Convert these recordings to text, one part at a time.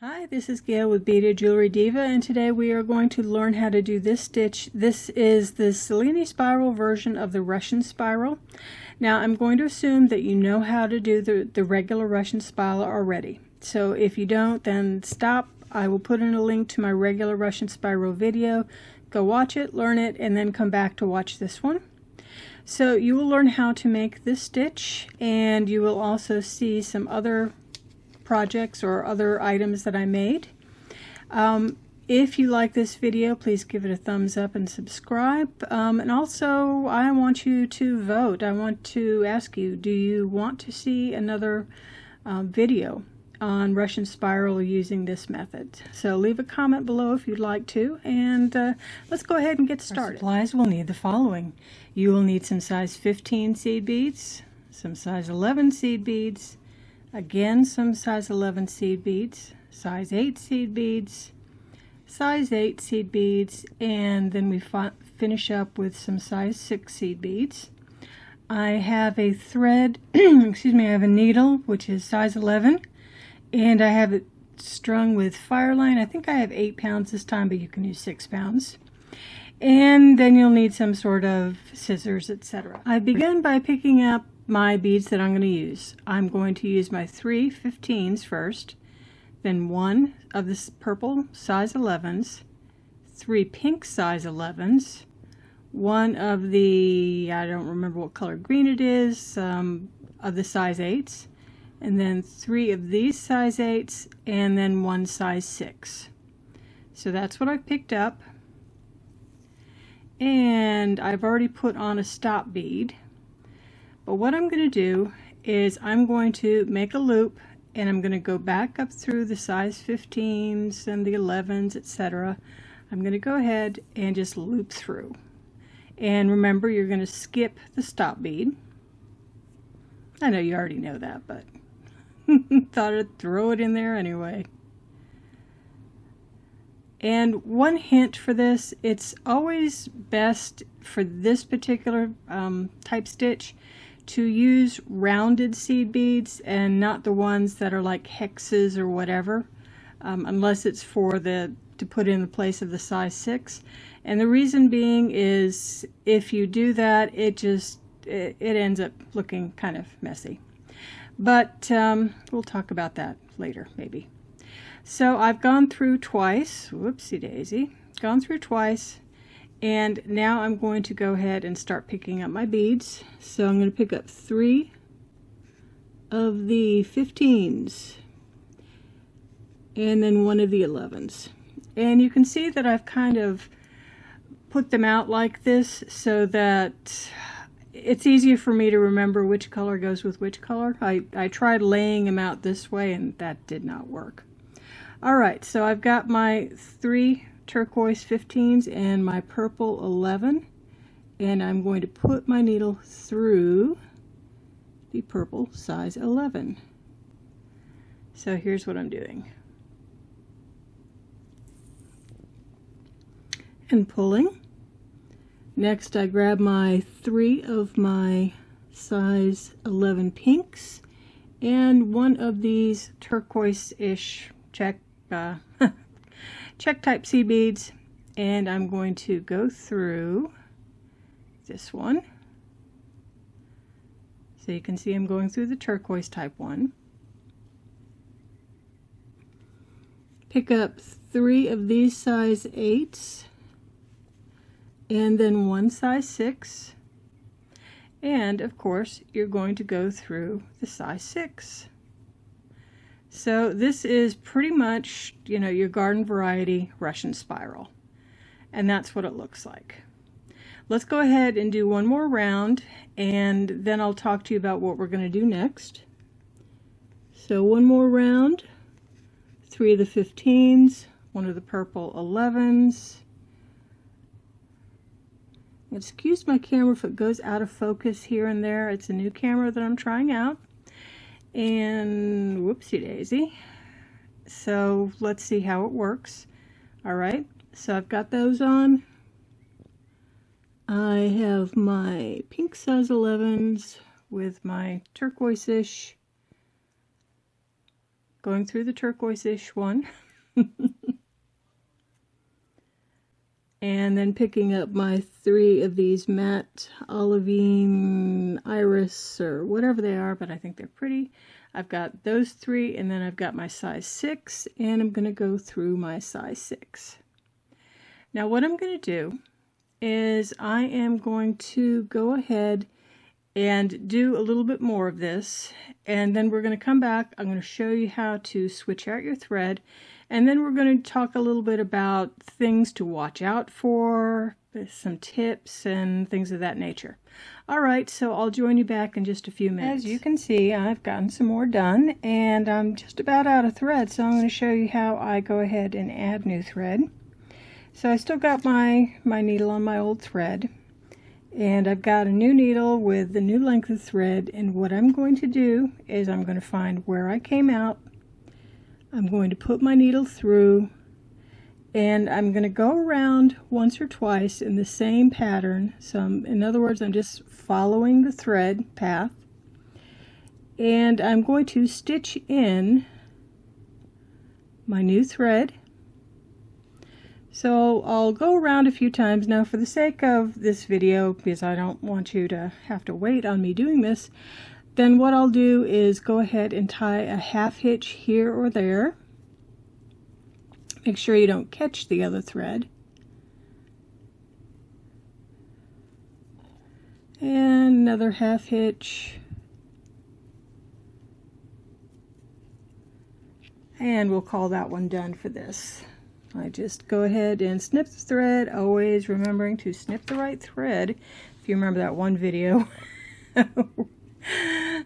Hi, this is Gail with Beaded Jewelry Diva, and today we are going to learn how to do this stitch. This is the Cellini spiral version of the Russian spiral. Now I'm going to assume that you know how to do the regular Russian spiral already. So if you don't, then stop. I will put in a link to my regular Russian spiral video. Go watch it, learn it, and then come back to watch this one. So you will learn how to make this stitch, and you will also see some other projects or other items that I made. If you like this video, please give it a thumbs up and subscribe. And also, I want you to vote. I want to ask you, do you want to see another video on Russian spiral using this method? So leave a comment below if you'd like to, and let's go ahead and get started. For supplies, we'll need the following. You will need some size 15 seed beads, some size 11 seed beads, again some size 11 seed beads, size 8 seed beads, size 8 seed beads, and then we finish up with some size 6 seed beads. I have a thread, excuse me, I have a needle which is size 11, and I have it strung with fireline. I think I have 8 pounds this time, but you can use 6 pounds. And then you'll need some sort of scissors, etc. I began by picking up my beads that I'm going to use. I'm going to use my 3 15s first, then 1 of this purple size 11s, 3 pink size 11s, 1 of the, I don't remember what color green it is, of the size 8s, and then 3 of these size 8s, and then 1 size 6. So that's what I picked up, and I've already put on a stop bead. But what I'm going to do is I'm going to make a loop, and I'm going to go back up through the size 15s and the 11s, etc. I'm going to go ahead and just loop through. And remember, you're going to skip the stop bead. I know you already know that, but thought I'd throw it in there anyway. And one hint for this, it's always best for this particular type stitch to use rounded seed beads and not the ones that are like hexes or whatever, unless it's for to put in the place of the size 6. And the reason being is if you do that, it ends up looking kind of messy. But we'll talk about that later maybe. So I've gone through twice, whoopsie daisy, gone through twice. And now I'm going to go ahead and start picking up my beads. So I'm going to pick up 3 of the 15s and then 1 of the 11s. And you can see that I've kind of put them out like this so that it's easier for me to remember which color goes with which color. I tried laying them out this way, and that did not work. Alright, so I've got my 3 turquoise 15s and my purple 11, and I'm going to put my needle through the purple size 11. So here's what I'm doing. And pulling. Next I grab my 3 of my size 11 pinks and 1 of these turquoise-ish check type seed beads, and I'm going to go through this one. So you can see I'm going through the turquoise type one. Pick up 3 of these size 8s and then 1 size 6, and of course you're going to go through the size 6. So this is pretty much, you know, your garden variety Russian spiral. And that's what it looks like. Let's go ahead and do one more round, and then I'll talk to you about what we're going to do next. So one more round, 3 of the 15s, 1 of the purple 11s. Excuse my camera if it goes out of focus here and there. It's a new camera that I'm trying out. And whoopsie daisy. So let's see how it works. Alright, so I've got those on. I have my pink size 11s with my turquoise-ish going through the turquoise-ish one. And then picking up my 3 of these matte olivine iris or whatever they are, but I think they're pretty. I've got those 3, and then I've got my size 6, and I'm going to go through my size 6. Now what I'm going to do is I am going to go ahead and do a little bit more of this, and then we're going to come back. I'm going to show you how to switch out your thread, and then we're going to talk a little bit about things to watch out for, some tips and things of that nature. Alright, so I'll join you back in just a few minutes. As you can see, I've gotten some more done, and I'm just about out of thread, so I'm going to show you how I go ahead and add new thread. So I still got my needle on my old thread, and I've got a new needle with the new length of thread, and what I'm going to do is I'm going to find where I came out. I'm going to put my needle through, and I'm going to go around once or twice in the same pattern. So in other words, I'm just following the thread path, and I'm going to stitch in my new thread. So I'll go around a few times. Now for the sake of this video, because I don't want you to have to wait on me doing this, then what I'll do is go ahead and tie a half hitch here or there. Make sure you don't catch the other thread. And another half hitch. And we'll call that one done for this. I just go ahead and snip the thread, always remembering to snip the right thread, if you remember that one video.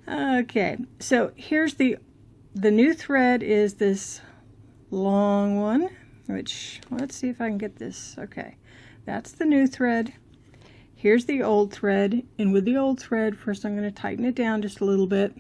Okay, so here's the new thread is this long one, which, let's see if I can get this. Okay, that's the new thread. Here's the old thread, and with the old thread, first I'm going to tighten it down just a little bit,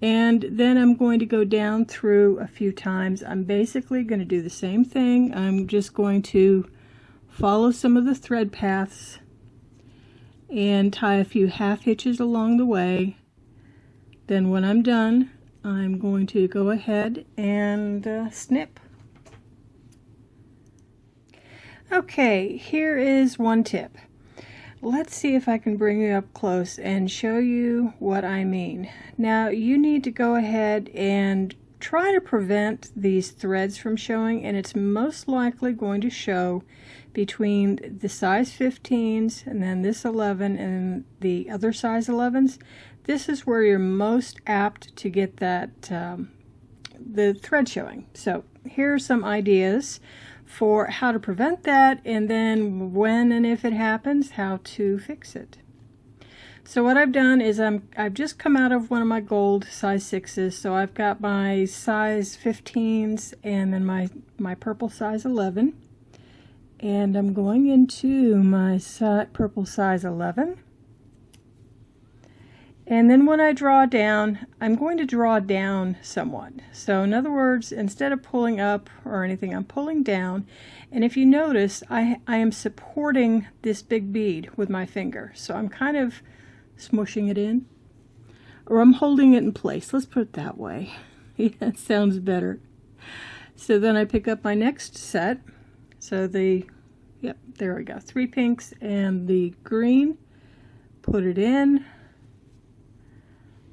and then I'm going to go down through a few times. I'm basically going to do the same thing. I'm just going to follow some of the thread paths and tie a few half hitches along the way. Then when I'm done, I'm going to go ahead and snip. Okay, here is one tip. Let's see if I can bring you up close and show you what I mean. Now you need to go ahead and try to prevent these threads from showing, and it's most likely going to show between the size 15s and then this 11 and the other size 11s. This is where you're most apt to get that the thread showing. So here are some ideas for how to prevent that, and then when and if it happens, how to fix it. So what I've done is I've just come out of one of my gold size 6s, so I've got my size 15s and then my purple size 11, and I'm going into my purple size 11. And then when I draw down, I'm going to draw down somewhat. So in other words, instead of pulling up or anything, I'm pulling down. And if you notice, I am supporting this big bead with my finger. So I'm kind of smushing it in, or I'm holding it in place. Let's put it that way. Yeah, that sounds better. So then I pick up my next set. So yep, there we go. 3 pinks and the green. Put it in.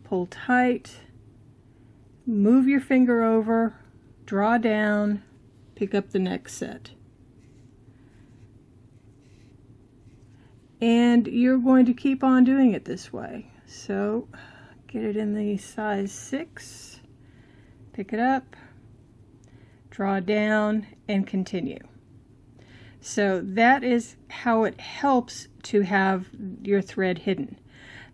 Pull tight, move your finger over, draw down, pick up the next set. And you're going to keep on doing it this way. So get it in the size 6, pick it up, draw down, and continue. So that is how it helps to have your thread hidden.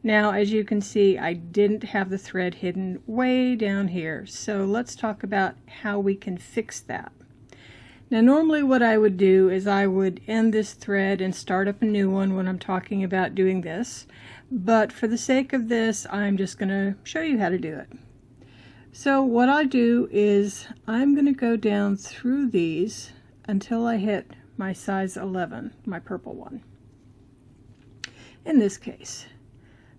Now, as you can see, I didn't have the thread hidden way down here. So let's talk about how we can fix that. Now, normally what I would do is I would end this thread and start up a new one when I'm talking about doing this. But for the sake of this, I'm just going to show you how to do it. So what I do is I'm going to go down through these until I hit my size 11, my purple one, in this case.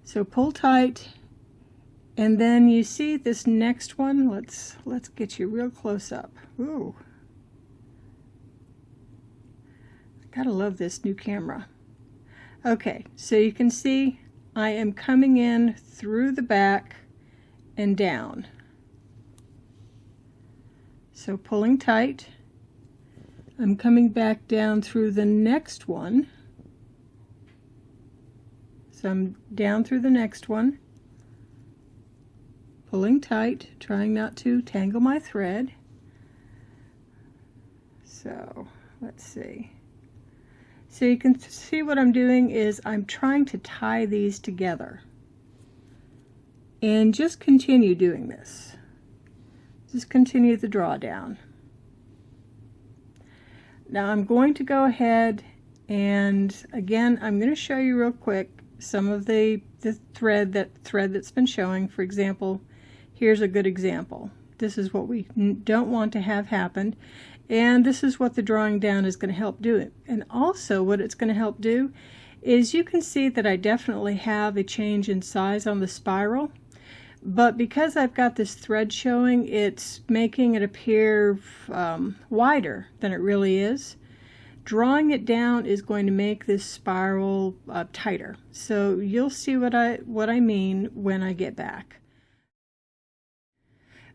So pull tight And then you see this next one. Let's get you real close up. Ooh. Gotta love this new camera. Okay, so you can see I am coming in through the back and down. So pulling tight. I'm coming back down through the next one. So I'm down through the next one. Pulling tight, trying not to tangle my thread. So let's see. So you can see what I'm doing is I'm trying to tie these together. And just continue doing this. Just continue the drawdown. Now I'm going to go ahead and again I'm going to show you real quick some of the thread that's been showing. For example, here's a good example. This is what we don't want to have happen, and this is what the drawing down is going to help do it. And also what it's going to help do is you can see that I definitely have a change in size on the spiral, but because I've got this thread showing, it's making it appear wider than it really is. Drawing it down is going to make this spiral tighter. So you'll see what I mean when I get back.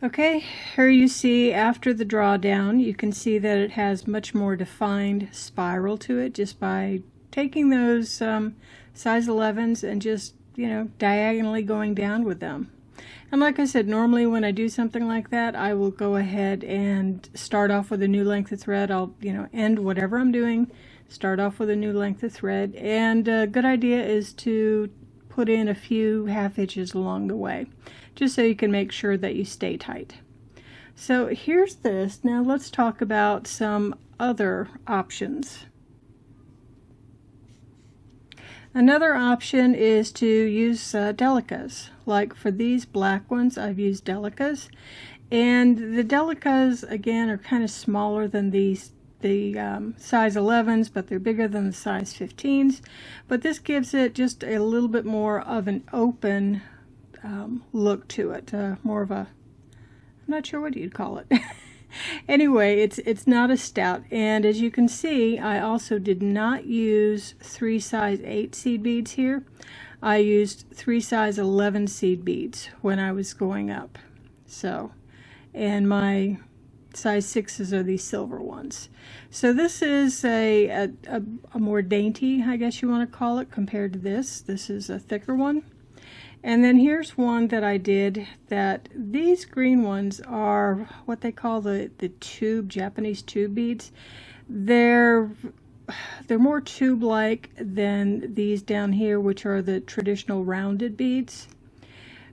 Okay, here you see after the drawdown, you can see that it has much more defined spiral to it just by taking those size 11s and just, you know, diagonally going down with them. And like I said, normally when I do something like that, I will go ahead and start off with a new length of thread. I'll, you know, end whatever I'm doing, start off with a new length of thread. And a good idea is to put in a few half hitches along the way, just so you can make sure that you stay tight. So here's this. Now let's talk about some other options. Another option is to use delicas. Like for these black ones, I've used delicas, and the delicas again are kind of smaller than the size 11s, but they're bigger than the size 15s. But this gives it just a little bit more of an open look to it, more of a, I'm not sure what you'd call it. Anyway, it's not a stout, and as you can see, I also did not use 3 size 8 seed beads here. I used 3 size 11 seed beads when I was going up. So, and my size 6s are these silver ones. So this is a more dainty, I guess you want to call it, compared to this. This is a thicker one. And then here's one that I did, that these green ones are what they call the tube, Japanese tube beads. They're more tube-like than these down here, which are the traditional rounded beads.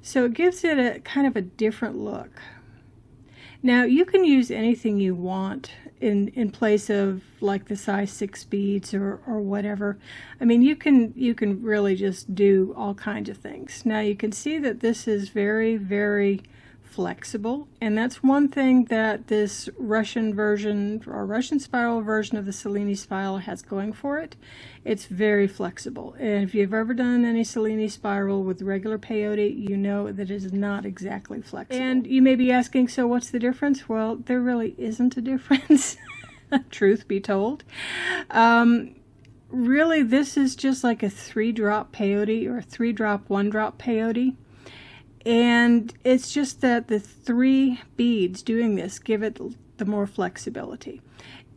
So it gives it a kind of a different look. Now you can use anything you want in place of like the size 6 beads or whatever. I mean, you can really just do all kinds of things. Now you can see that this is very, very flexible, and that's one thing that this Russian version or Russian spiral version of the Cellini spiral has going for it. It's very flexible, and if you've ever done any Cellini spiral with regular peyote, you know that it is not exactly flexible. And you may be asking, so what's the difference? Well, there really isn't a difference, truth be told. Really, this is just like a 3-drop peyote or a 3-drop, 1-drop peyote. And it's just that the 3 beads doing this give it the more flexibility.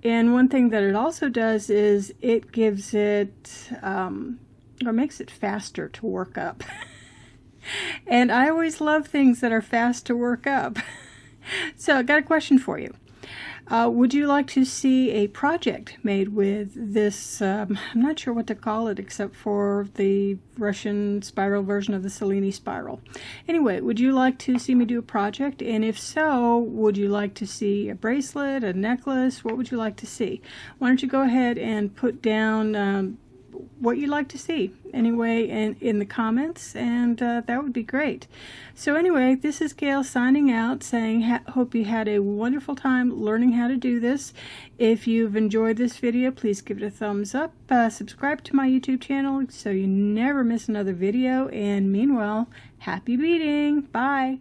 And one thing that it also does is it gives it, or makes it faster to work up. And I always love things that are fast to work up. So I got a question for you. Would you like to see a project made with this, I'm not sure what to call it except for the Russian spiral version of the Cellini spiral. Anyway, would you like to see me do a project? And if so, would you like to see a bracelet, a necklace? What would you like to see? Why don't you go ahead and put down what you'd like to see anyway in the comments, and that would be great. So anyway, this is Gail signing out, saying hope you had a wonderful time learning how to do this. If you've enjoyed this video, please give it a thumbs up, subscribe to my YouTube channel so you never miss another video, and meanwhile, Happy beading! Bye!